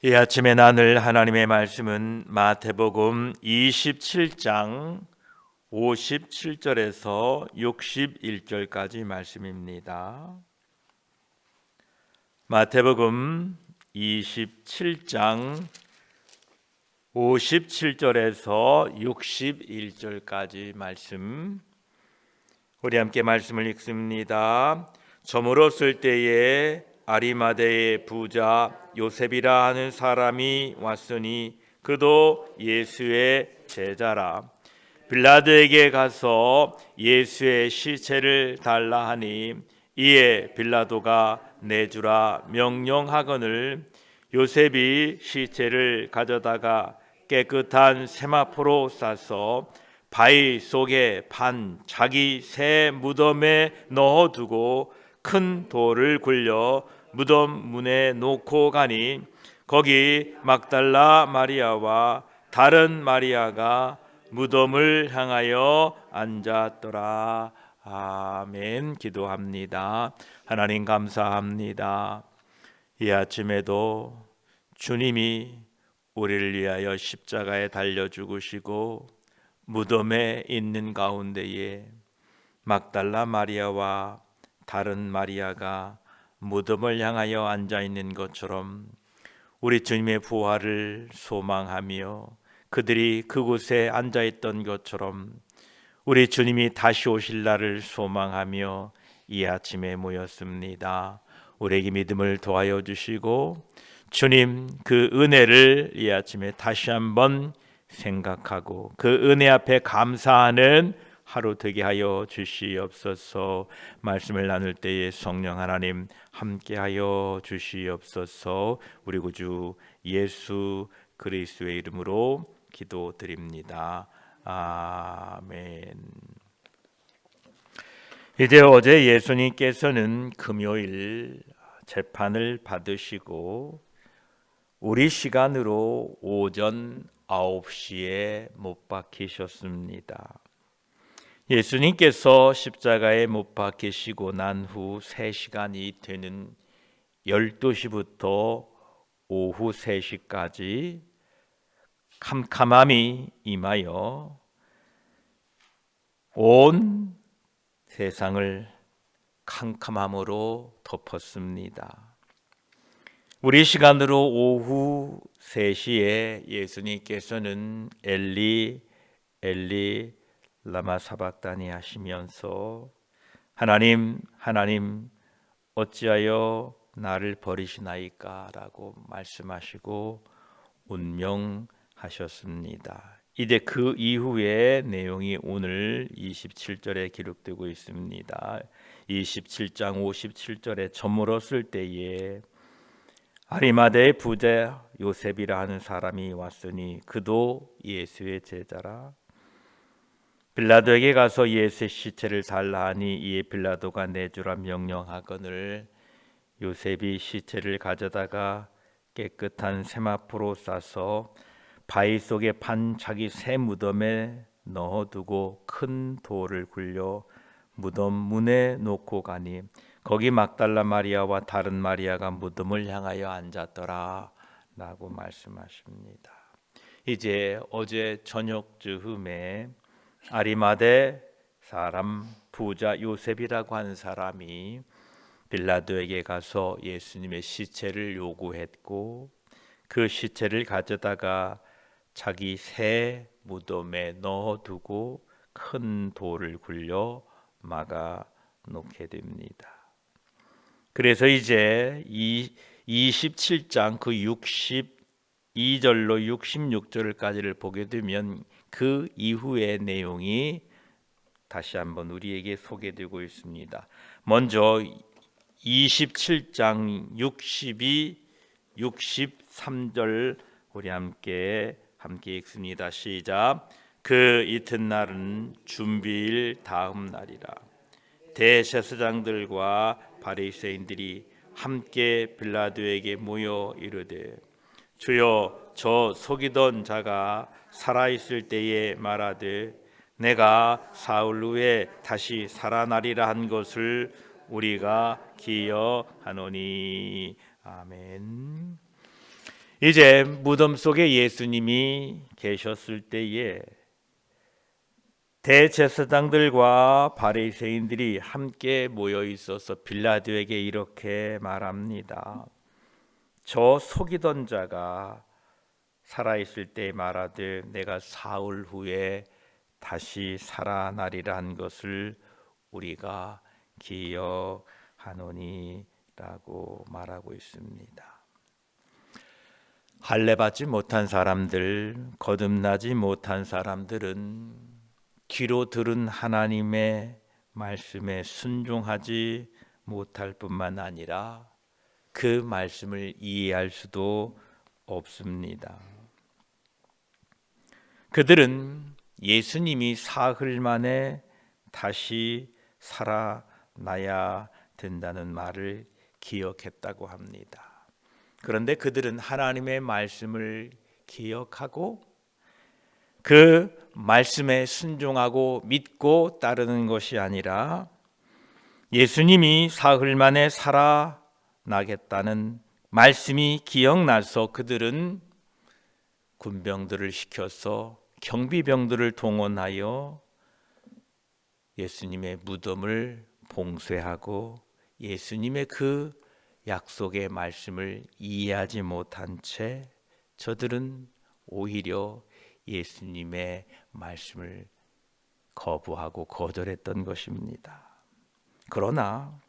이 아침에 나눌 하나님의 말씀은 마태복음 27장 57절에서 61절까지 말씀입니다. 마태복음 27장 57절에서 61절까지 말씀, 우리 함께 말씀을 읽습니다. 저물었을 때에 아리마대의 부자 요셉이라 하는 사람이 왔으니 그도 예수의 제자라. 빌라도에게 가서 예수의 시체를 달라 하니 이에 빌라도가 내주라 명령하거늘 요셉이 시체를 가져다가 깨끗한 세마포로 싸서 바위 속에 반 자기 새 무덤에 넣어두고 큰 돌을 굴려 무덤 문에 놓고 가니 거기 막달라 마리아와 다른 마리아가 무덤을 향하여 앉았더라. 아멘. 기도합니다. 하나님 감사합니다. 이 아침에도 주님이 우리를 위하여 십자가에 달려 죽으시고 무덤에 있는 가운데에 막달라 마리아와 다른 마리아가 무덤을 향하여 앉아 있는 것처럼 우리 주님의 부활을 소망하며 그들이 그곳에 앉아 있던 것처럼 우리 주님이 다시 오실 날을 소망하며 이 아침에 모였습니다. 우리에게 믿음을 도와여 주시고 주님 그 은혜를 이 아침에 다시 한번 생각하고 그 은혜 앞에 감사하는 하루 되게 하여 주시옵소서. 말씀을 나눌 때에 성령 하나님 함께하여 주시옵소서. 우리 구주 예수 그리스도의 이름으로 기도드립니다. 아멘. 이제 어제 예수님께서는 금요일 재판을 받으시고 우리 시간으로 오전 9시에 못 박히셨습니다. 예수님께서 십자가에 못 박히시고 난 후 3시간이 되는 12시부터 오후 3시까지 캄캄함이 임하여 온 세상을 캄캄함으로 덮었습니다. 우리 시간으로 오후 3시에 예수님께서는 엘리 엘리 라마 사박다니 하시면서 하나님 하나님 어찌하여 나를 버리시나이까 라고 말씀하시고 운명하셨습니다. 이제 그 이후의 내용이 오늘 27절에 기록되고 있습니다. 27장 57절에 저물었을 때에 아리마대의 부자 요셉이라 하는 사람이 왔으니 그도 예수의 제자라. 빌라도에게 가서 예수의 시체를 달라 하니 이에 빌라도가 내주라 명령하거늘 요셉이 시체를 가져다가 깨끗한 세마포로 싸서 바위 속에 판 자기 새 무덤에 넣어두고 큰 돌을 굴려 무덤 문에 놓고 가니 거기 막달라 마리아와 다른 마리아가 무덤을 향하여 앉았더라 라고 말씀하십니다. 이제 어제 저녁 즈음에 아리마대 사람 부자 요셉이라고 하는 사람이 빌라도에게 가서 예수님의 시체를 요구했고 그 시체를 가져다가 자기 새 무덤에 넣어두고 큰 돌을 굴려 막아 놓게 됩니다. 그래서 이제 이 27장 그 62절로 66절까지를 보게 되면 그 이후의 내용이 다시 한번 우리에게 소개되고 있습니다. 먼저 27장 62, 63절 우리 함께 읽습니다. 시작. 그 이튿날은 준비일 다음 날이라. 대제사장들과 바리새인들이 함께 빌라도에게 모여 이르되 주여 저 속이던 자가 살아있을 때에 말하되 내가 사흘 후에 다시 살아나리라 한 것을 우리가 기억하노니. 아멘. 이제 무덤 속에 예수님이 계셨을 때에 대제사장들과 바리새인들이 함께 모여 있어서 빌라도에게 이렇게 말합니다. 저 속이던 자가 살아있을 때 말하되 내가 사흘 후에 다시 살아나리라 한 것을 우리가 기억하노니 라고 말하고 있습니다. 할례받지 못한 사람들, 거듭나지 못한 사람들은 귀로 들은 하나님의 말씀에 순종하지 못할 뿐만 아니라 그 말씀을 이해할 수도 없습니다. 그들은 예수님이 사흘 만에 다시 살아나야 된다는 말을 기억했다고 합니다. 그런데 그들은 하나님의 말씀을 기억하고 그 말씀에 순종하고 믿고 따르는 것이 아니라 예수님이 사흘 만에 살아나겠다는 말씀이 기억나서 그들은 군병들을 시켜서 경비병들을 동원하여 예수님의 무덤을 봉쇄하고 예수님의 그 약속의 말씀을 이해하지 못한 채 저들은 오히려 예수님의 말씀을 거부하고 거절했던 것입니다. 그러나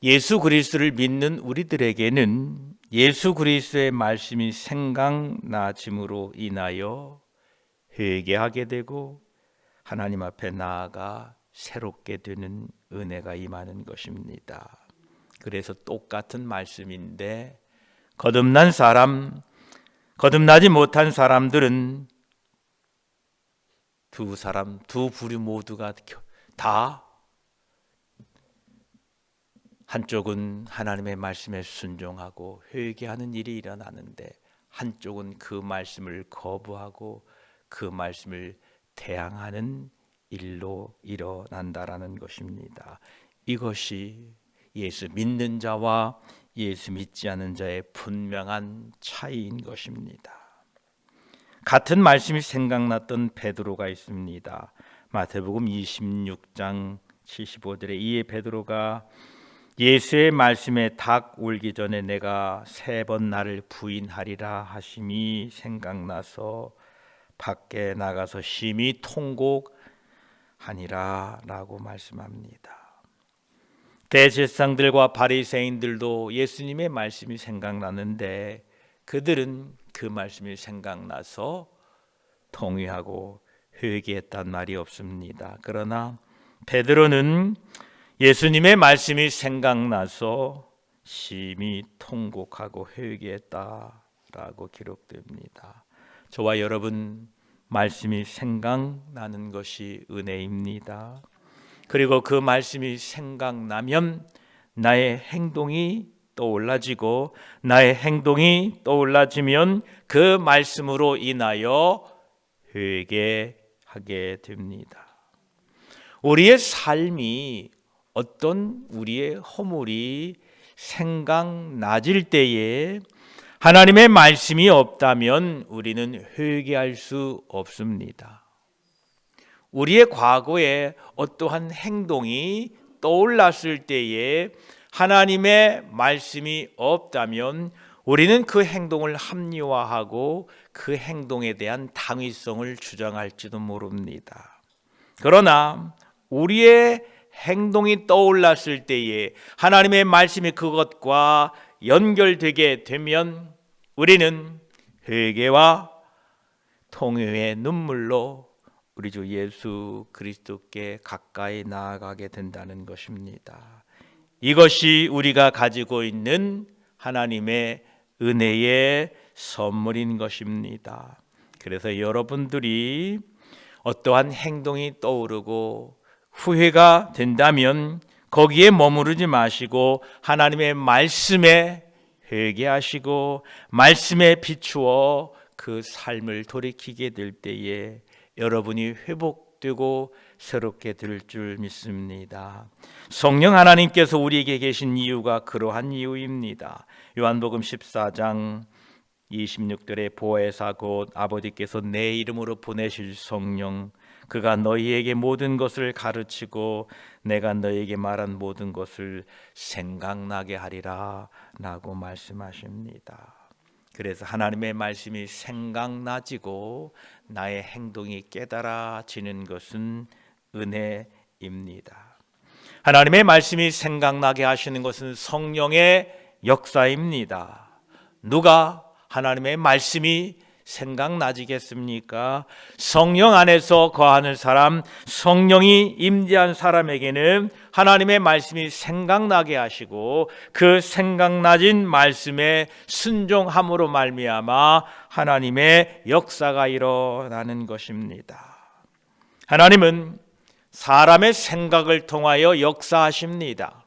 예수 그리스도를 믿는 우리들에게는 예수 그리스도의 말씀이 생각나짐으로 인하여 회개하게 되고 하나님 앞에 나아가 새롭게 되는 은혜가 임하는 것입니다. 그래서 똑같은 말씀인데 거듭난 사람, 거듭나지 못한 사람들은 두 부류 모두가 다 한쪽은 하나님의 말씀에 순종하고 회개하는 일이 일어나는데 한쪽은 그 말씀을 거부하고 그 말씀을 대항하는 일로 일어난다라는 것입니다. 이것이 예수 믿는 자와 예수 믿지 않는 자의 분명한 차이인 것입니다. 같은 말씀이 생각났던 베드로가 있습니다. 마태복음 26장 75절에 이에 베드로가 예수의 말씀에 닭 울기 전에 내가 3번 나를 부인하리라 하심이 생각나서 밖에 나가서 심히 통곡하니라 라고 말씀합니다. 대제사장들과 바리새인들도 예수님의 말씀이 생각나는데 그들은 그 말씀이 생각나서 통회하고 회개했단 말이 없습니다. 그러나 베드로는 예수님의 말씀이 생각나서 심히 통곡하고 회개했다라고 기록됩니다. 저와 여러분 말씀이 생각나는 것이 은혜입니다. 그리고 그 말씀이 생각나면 나의 행동이 떠올라지고 나의 행동이 떠올라지면 그 말씀으로 인하여 회개하게 됩니다. 우리의 삶이 어떤 우리의 허물이 생각나질 때에 하나님의 말씀이 없다면 우리는 회개할 수 없습니다. 우리의 과거에 어떠한 행동이 떠올랐을 때에 하나님의 말씀이 없다면 우리는 그 행동을 합리화하고 그 행동에 대한 당위성을 주장할지도 모릅니다. 그러나 우리의 행동이 떠올랐을 때에 하나님의 말씀이 그것과 연결되게 되면 우리는 회개와 통회의 눈물로 우리 주 예수 그리스도께 가까이 나아가게 된다는 것입니다. 이것이 우리가 가지고 있는 하나님의 은혜의 선물인 것입니다. 그래서 여러분들이 어떠한 행동이 떠오르고 후회가 된다면 거기에 머무르지 마시고 하나님의 말씀에 회개하시고 말씀에 비추어 그 삶을 돌이키게 될 때에 여러분이 회복되고 새롭게 될 줄 믿습니다. 성령 하나님께서 우리에게 계신 이유가 그러한 이유입니다. 요한복음 14장 26절에 보혜사 곧 아버지께서 내 이름으로 보내실 성령 그가 너희에게 모든 것을 가르치고 내가 너희에게 말한 모든 것을 생각나게 하리라 라고 말씀하십니다. 그래서 하나님의 말씀이 생각나지고 나의 행동이 깨달아지는 것은 은혜입니다. 하나님의 말씀이 생각나게 하시는 것은 성령의 역사입니다. 누가 하나님의 말씀이 생각나지겠습니까? 성령 안에서 거하는 사람, 성령이 임재한 사람에게는 하나님의 말씀이 생각나게 하시고 그 생각나진 말씀에 순종함으로 말미암아 하나님의 역사가 일어나는 것입니다. 하나님은 사람의 생각을 통하여 역사하십니다.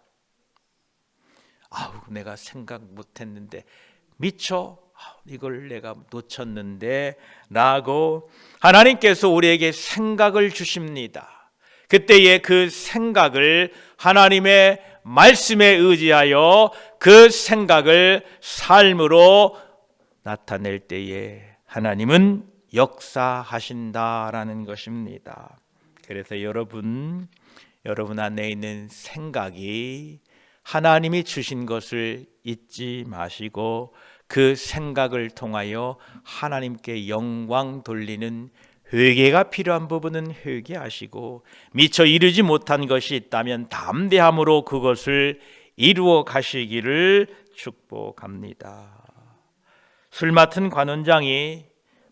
내가 생각 못했는데 미처 이걸 내가 놓쳤는데 라고 하나님께서 우리에게 생각을 주십니다. 그때의 그 생각을 하나님의 말씀에 의지하여 그 생각을 삶으로 나타낼 때에 하나님은 역사하신다라는 것입니다. 그래서 여러분 안에 있는 생각이 하나님이 주신 것을 잊지 마시고 그 생각을 통하여 하나님께 영광 돌리는 회개가 필요한 부분은 회개하시고 미처 이루지 못한 것이 있다면 담대함으로 그것을 이루어 가시기를 축복합니다. 술 맡은 관원장이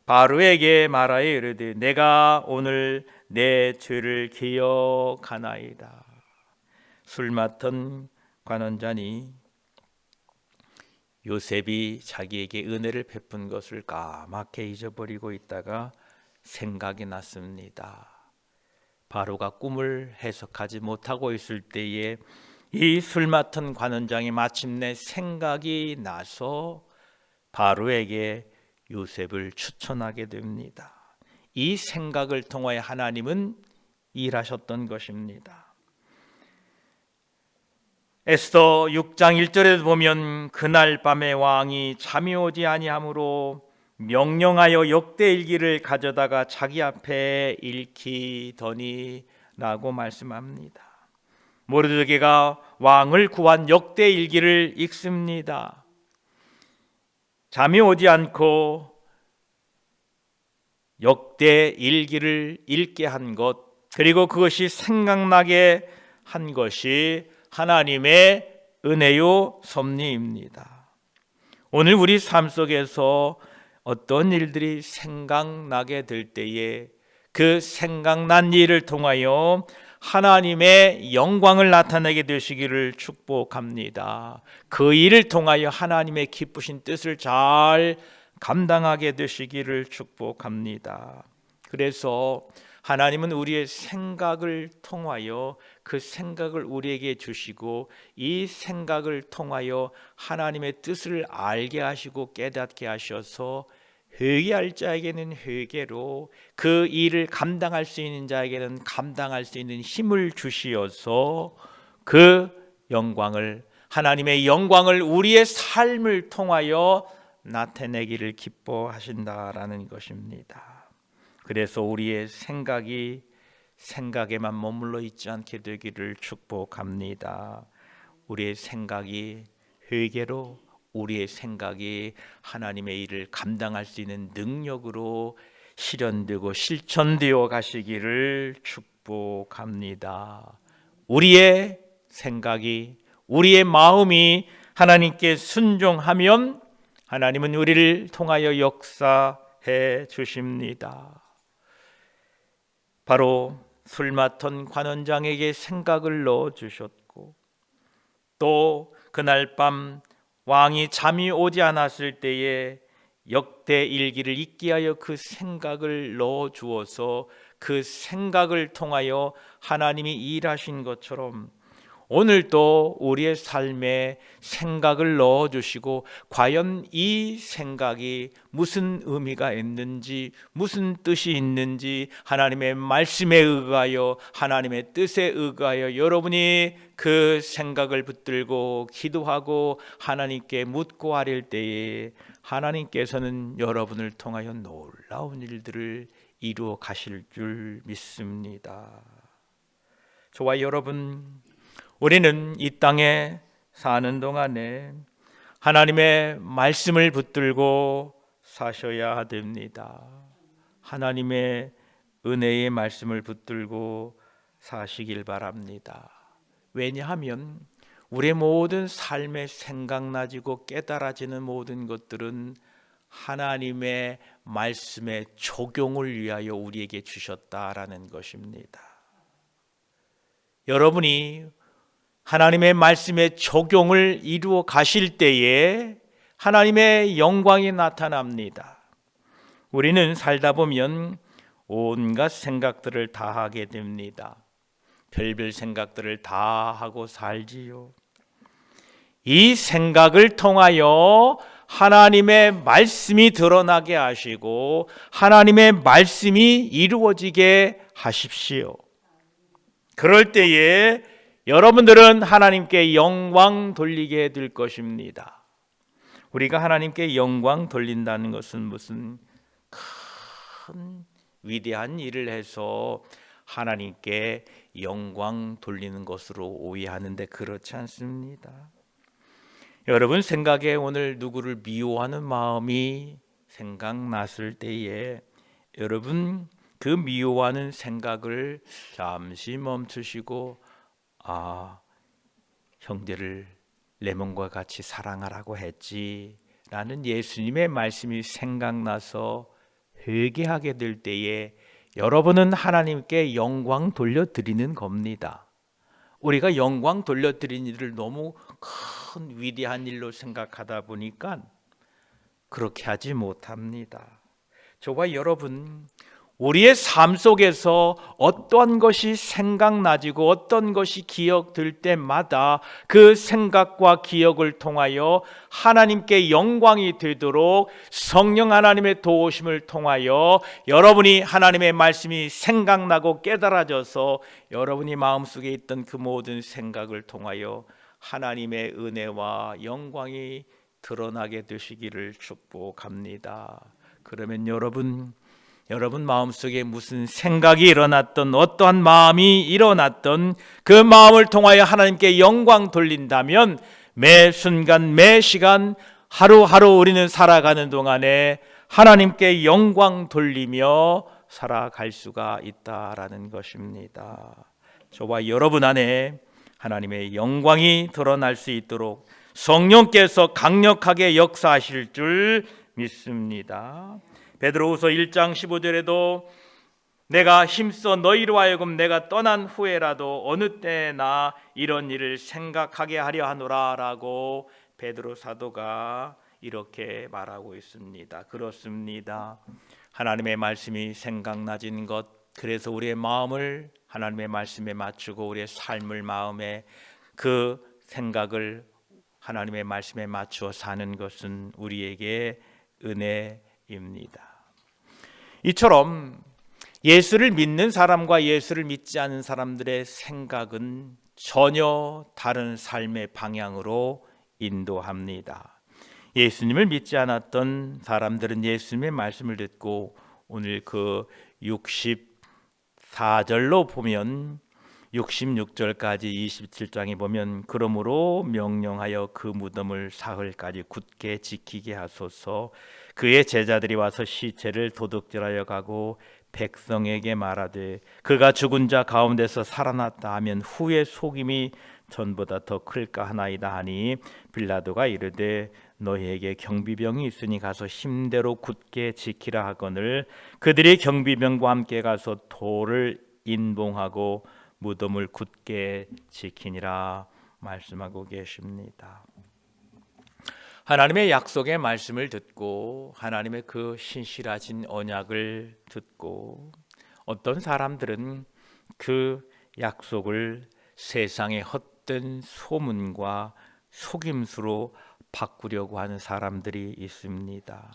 바로에게 말하여 이르되 내가 오늘 내 죄를 기억하나이다. 술 맡은 관원장이 요셉이 자기에게 은혜를 베푼 것을 까맣게 잊어버리고 있다가 생각이 났습니다. 바로가 꿈을 해석하지 못하고 있을 때에 이 술 맡은 관원장이 마침내 생각이 나서 바로에게 요셉을 추천하게 됩니다. 이 생각을 통하여 하나님은 일하셨던 것입니다. 에스더 6장 1절에도 보면 그날 밤에 왕이 잠이 오지 아니하므로 명령하여 역대일기를 가져다가 자기 앞에 읽히더니 라고 말씀합니다. 모르드게가 왕을 구한 역대일기를 읽습니다. 잠이 오지 않고 역대일기를 읽게 한 것, 그리고 그것이 생각나게 한 것이 하나님의 은혜요 섭리입니다. 오늘 우리 삶 속에서 어떤 일들이 생각나게 될 때에 그 생각난 일을 통하여 하나님의 영광을 나타내게 되시기를 축복합니다. 그 일을 통하여 하나님의 기쁘신 뜻을 잘 감당하게 되시기를 축복합니다. 그래서 하나님은 우리의 생각을 통하여 그 생각을 우리에게 주시고 이 생각을 통하여 하나님의 뜻을 알게 하시고 깨닫게 하셔서 회개할 자에게는 회개로 그 일을 감당할 수 있는 자에게는 감당할 수 있는 힘을 주시어서 그 영광을, 하나님의 영광을 우리의 삶을 통하여 나타내기를 기뻐하신다라는 것입니다. 그래서 우리의 생각이 생각에만 머물러 있지 않게 되기를 축복합니다. 우리의 생각이 회개로, 우리의 생각이 하나님의 일을 감당할 수 있는 능력으로 실현되고 실천되어 가시기를 축복합니다. 우리의 생각이, 우리의 마음이 하나님께 순종하면 하나님은 우리를 통하여 역사해 주십니다. 바로 술 맡은 관원장에게 생각을 넣어주셨고, 또 그날 밤 왕이 잠이 오지 않았을 때에 역대일기를 읽게 하여 그 생각을 넣어주어서 그 생각을 통하여 하나님이 일하신 것처럼 오늘도 우리의 삶에 생각을 넣어주시고 과연 이 생각이 무슨 의미가 있는지, 무슨 뜻이 있는지 하나님의 말씀에 의하여, 하나님의 뜻에 의하여 여러분이 그 생각을 붙들고 기도하고 하나님께 묻고 아릴 때에 하나님께서는 여러분을 통하여 놀라운 일들을 이루어 가실 줄 믿습니다. 저와 여러분, 우리는 이 땅에 사는 동안에 하나님의 말씀을 붙들고 사셔야 됩니다. 하나님의 은혜의 말씀을 붙들고 사시길 바랍니다. 왜냐하면 우리의 모든 삶에 생각나지고 깨달아지는 모든 것들은 하나님의 말씀의 적용을 위하여 우리에게 주셨다라는 것입니다. 여러분이 하나님의 말씀의 적용을 이루어 가실 때에 하나님의 영광이 나타납니다. 우리는 살다 보면 온갖 생각들을 다 하게 됩니다. 별별 생각들을 다 하고 살지요. 이 생각을 통하여 하나님의 말씀이 드러나게 하시고 하나님의 말씀이 이루어지게 하십시오. 그럴 때에 여러분들은 하나님께 영광 돌리게 될 것입니다. 우리가 하나님께 영광 돌린다는 것은 무슨 큰 위대한 일을 해서 하나님께 영광 돌리는 것으로 오해하는데 그렇지 않습니다. 여러분 생각에 오늘 누구를 미워하는 마음이 생각났을 때에 여러분 그 미워하는 생각을 잠시 멈추시고 형제를 내 몸과 같이 사랑하라고 했지 라는 예수님의 말씀이 생각나서 회개하게 될 때에 여러분은 하나님께 영광 돌려드리는 겁니다. 우리가 영광 돌려드리는 일을 너무 큰 위대한 일로 생각하다 보니까 그렇게 하지 못합니다. 저와 여러분, 우리의 삶 속에서 어떠한 것이 생각나지고 어떤 것이 기억될 때마다 그 생각과 기억을 통하여 하나님께 영광이 되도록 성령 하나님의 도우심을 통하여 여러분이 하나님의 말씀이 생각나고 깨달아져서 여러분이 마음속에 있던 그 모든 생각을 통하여 하나님의 은혜와 영광이 드러나게 되시기를 축복합니다. 그러면 여러분 마음속에 무슨 생각이 일어났던 어떠한 마음이 일어났던 그 마음을 통하여 하나님께 영광 돌린다면 매 순간 매 시간 하루하루 우리는 살아가는 동안에 하나님께 영광 돌리며 살아갈 수가 있다라는 것입니다. 저와 여러분 안에 하나님의 영광이 드러날 수 있도록 성령께서 강력하게 역사하실 줄 믿습니다. 베드로후서 1장 15절에도 내가 힘써 너희로 하여금 내가 떠난 후에라도 어느 때나 이런 일을 생각하게 하려 하노라 라고 베드로 사도가 이렇게 말하고 있습니다. 그렇습니다. 하나님의 말씀이 생각나진 것, 그래서 우리의 마음을 하나님의 말씀에 맞추고 우리의 삶을 마음에 그 생각을 하나님의 말씀에 맞추어 사는 것은 우리에게 은혜입니다. 이처럼 예수를 믿는 사람과 예수를 믿지 않은 사람들의 생각은 전혀 다른 삶의 방향으로 인도합니다. 예수님을 믿지 않았던 사람들은 예수님의 말씀을 듣고 오늘 그 64절로 보면 66절까지 27장에 보면 그러므로 명령하여 그 무덤을 사흘까지 굳게 지키게 하소서. 그의 제자들이 와서 시체를 도둑질하여 가고 백성에게 말하되 그가 죽은 자 가운데서 살아났다 하면 후에 속임이 전보다 더 클까 하나이다 하니 빌라도가 이르되 너희에게 경비병이 있으니 가서 힘대로 굳게 지키라 하거늘 그들이 경비병과 함께 가서 돌을 인봉하고 무덤을 굳게 지키니라 말씀하고 계십니다. 하나님의 약속의 말씀을 듣고 하나님의 그 신실하신 언약을 듣고 어떤 사람들은 그 약속을 세상의 헛된 소문과 속임수로 바꾸려고 하는 사람들이 있습니다.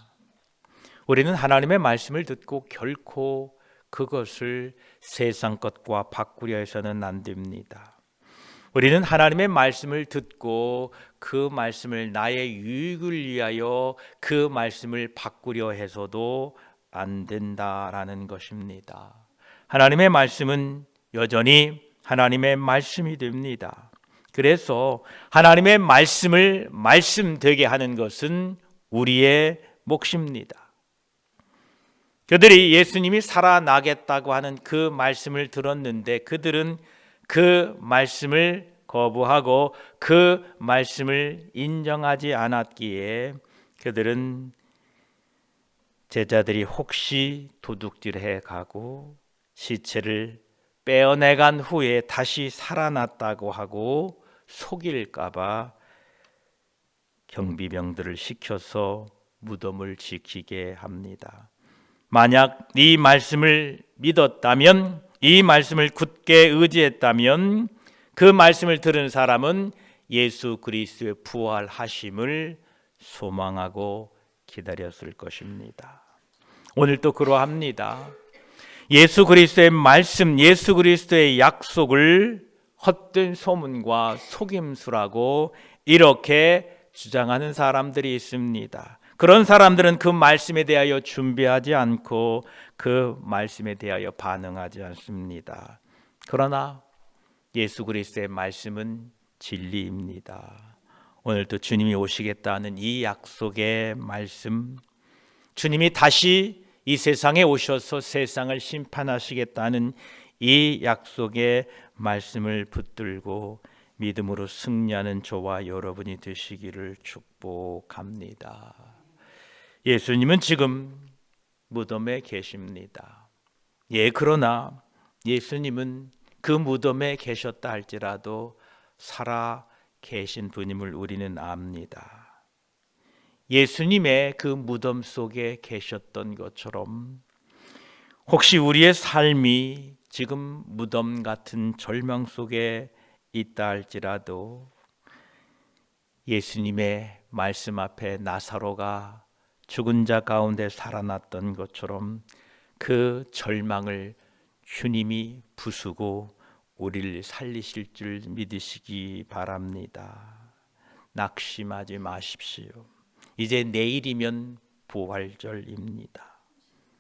우리는 하나님의 말씀을 듣고 결코 그것을 세상 것과 바꾸려 해서는 안 됩니다. 우리는 하나님의 말씀을 듣고 그 말씀을 나의 유익을 위하여 그 말씀을 바꾸려 해서도 안 된다라는 것입니다. 하나님의 말씀은 여전히 하나님의 말씀이 됩니다. 그래서 하나님의 말씀을 말씀되게 하는 것은 우리의 몫입니다. 그들이 예수님이 살아나겠다고 하는 그 말씀을 들었는데 그들은 그 말씀을 거부하고 그 말씀을 인정하지 않았기에 그들은 제자들이 혹시 도둑질해 가고 시체를 빼어내간 후에 다시 살아났다고 하고 속일까 봐 경비병들을 시켜서 무덤을 지키게 합니다. 만약 이 말씀을 믿었다면, 이 말씀을 굳게 의지했다면 그 말씀을 들은 사람은 예수 그리스도의 부활하심을 소망하고 기다렸을 것입니다. 오늘도 그러합니다. 예수 그리스도의 말씀, 예수 그리스도의 약속을 헛된 소문과 속임수라고 이렇게 주장하는 사람들이 있습니다. 그런 사람들은 그 말씀에 대하여 준비하지 않고 그 말씀에 대하여 반응하지 않습니다. 그러나 예수 그리스도의 말씀은 진리입니다. 오늘도 주님이 오시겠다는 이 약속의 말씀, 주님이 다시 이 세상에 오셔서 세상을 심판하시겠다는 이 약속의 말씀을 붙들고 믿음으로 승리하는 저와 여러분이 되시기를 축복합니다. 예수님은 지금 무덤에 계십니다. 그러나 예수님은 그 무덤에 계셨다 할지라도 살아 계신 분임을 우리는 압니다. 예수님의 그 무덤 속에 계셨던 것처럼 혹시 우리의 삶이 지금 무덤 같은 절망 속에 있다 할지라도 예수님의 말씀 앞에 나사로가 죽은 자 가운데 살아났던 것처럼 그 절망을 주님이 부수고 우리를 살리실 줄 믿으시기 바랍니다. 낙심하지 마십시오. 이제 내일이면 부활절입니다.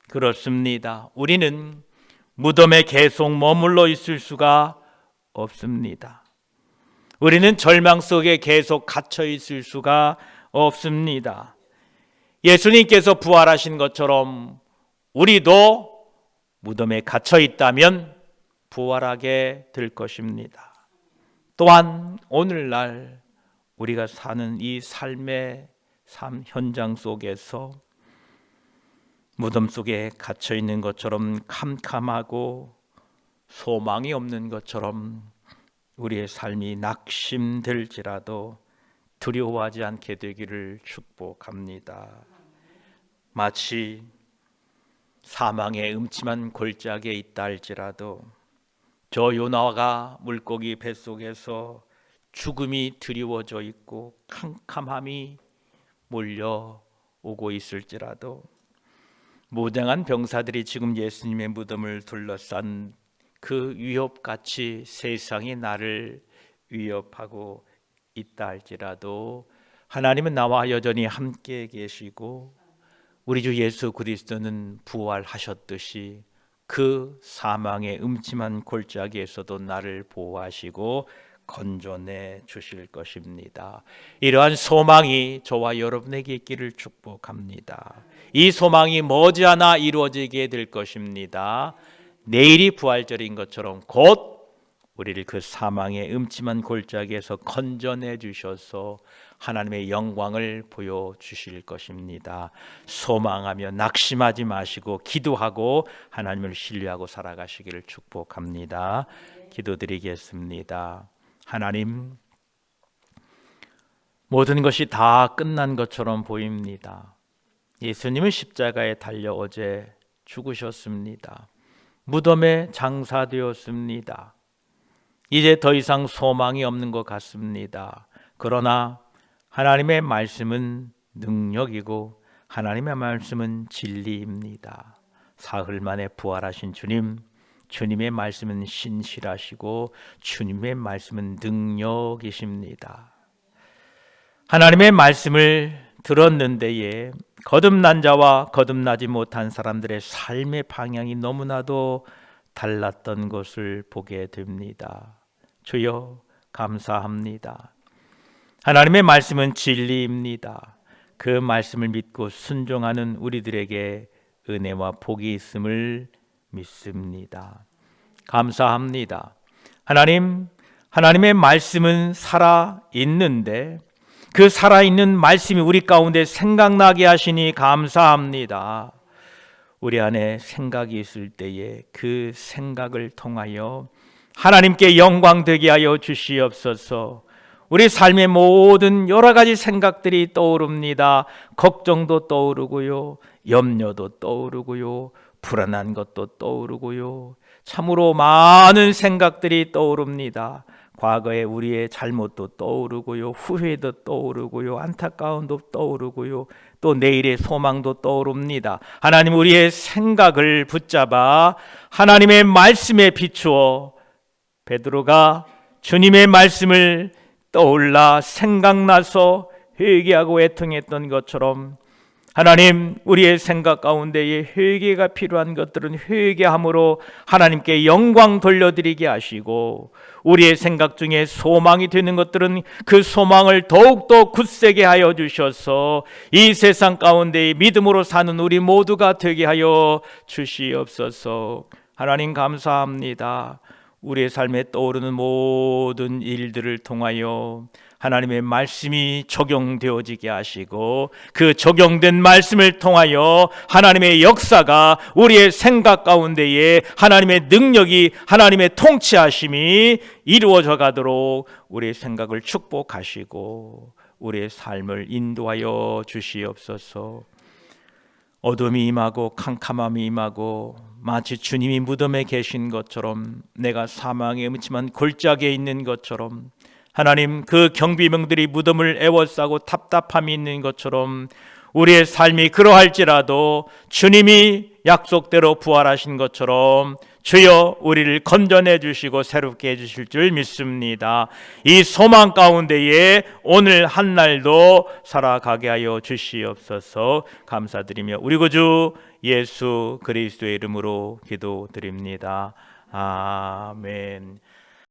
그렇습니다. 우리는 무덤에 계속 머물러 있을 수가 없습니다. 우리는 절망 속에 계속 갇혀 있을 수가 없습니다. 예수님께서 부활하신 것처럼 우리도 무덤에 갇혀 있다면 부활하게 될 것입니다. 또한 오늘날 우리가 사는 이 삶의 삶 현장 속에서 무덤 속에 갇혀 있는 것처럼 캄캄하고 소망이 없는 것처럼 우리의 삶이 낙심될지라도 두려워하지 않게 되기를 축복합니다. 마치 사망의 음침한 골짜기에 있다 할지라도 저 요나가 물고기 뱃속에서 죽음이 드리워져 있고 캄캄함이 몰려오고 있을지라도 무장한 병사들이 지금 예수님의 무덤을 둘러싼 그 위협같이 세상이 나를 위협하고 있다 할지라도 하나님은 나와 여전히 함께 계시고 우리 주 예수 그리스도는 부활하셨듯이 그 사망의 음침한 골짜기에서도 나를 보호하시고 건져내 주실 것입니다. 이러한 소망이 저와 여러분에게 있기를 축복합니다. 이 소망이 머지않아 이루어지게 될 것입니다. 내일이 부활절인 것처럼 곧 우리를 그 사망의 음침한 골짜기에서 건져내 주셔서 하나님의 영광을 보여주실 것입니다. 소망하며 낙심하지 마시고 기도하고 하나님을 신뢰하고 살아가시기를 축복합니다. 기도드리겠습니다. 하나님, 모든 것이 다 끝난 것처럼 보입니다. 예수님은 십자가에 달려 어제 죽으셨습니다. 무덤에 장사되었습니다. 이제 더 이상 소망이 없는 것 같습니다. 그러나 하나님의 말씀은 능력이고 하나님의 말씀은 진리입니다. 사흘 만에 부활하신 주님, 주님의 말씀은 신실하시고 주님의 말씀은 능력이십니다. 하나님의 말씀을 들었는데에 거듭난 자와 거듭나지 못한 사람들의 삶의 방향이 너무나도 달랐던 것을 보게 됩니다. 주여 감사합니다. 하나님의 말씀은 진리입니다. 그 말씀을 믿고 순종하는 우리들에게 은혜와 복이 있음을 믿습니다. 감사합니다. 하나님의 말씀은 살아있는데 그 살아있는 말씀이 우리 가운데 생각나게 하시니 감사합니다. 우리 안에 생각이 있을 때에 그 생각을 통하여 하나님께 영광 되게 하여 주시옵소서. 우리 삶의 모든 여러 가지 생각들이 떠오릅니다. 걱정도 떠오르고요, 염려도 떠오르고요, 불안한 것도 떠오르고요, 참으로 많은 생각들이 떠오릅니다. 과거에 우리의 잘못도 떠오르고요, 후회도 떠오르고요, 안타까움도 떠오르고요, 또 내일의 소망도 떠오릅니다. 하나님, 우리의 생각을 붙잡아 하나님의 말씀에 비추어 베드로가 주님의 말씀을 떠올라 생각나서 회개하고 애통했던 것처럼 하나님, 우리의 생각 가운데에 회개가 필요한 것들은 회개함으로 하나님께 영광 돌려드리게 하시고, 우리의 생각 중에 소망이 되는 것들은 그 소망을 더욱더 굳세게 하여 주셔서 이 세상 가운데 믿음으로 사는 우리 모두가 되게 하여 주시옵소서. 하나님 감사합니다. 우리의 삶에 떠오르는 모든 일들을 통하여 하나님의 말씀이 적용되어지게 하시고, 그 적용된 말씀을 통하여 하나님의 역사가 우리의 생각 가운데에 하나님의 능력이, 하나님의 통치하심이 이루어져 가도록 우리의 생각을 축복하시고 우리의 삶을 인도하여 주시옵소서. 어둠이 임하고 캄캄함이 임하고 마치 주님이 무덤에 계신 것처럼, 내가 사망의 음침한 골짜기에 있는 것처럼, 하나님, 그 경비병들이 무덤을 애워싸고 답답함이 있는 것처럼 우리의 삶이 그러할지라도 주님이 약속대로 부활하신 것처럼 주여 우리를 건져내 주시고 새롭게 해주실 줄 믿습니다. 이 소망 가운데에 오늘 한 날도 살아가게 하여 주시옵소서. 감사드리며 우리 구주 예수 그리스도의 이름으로 기도드립니다. 아멘.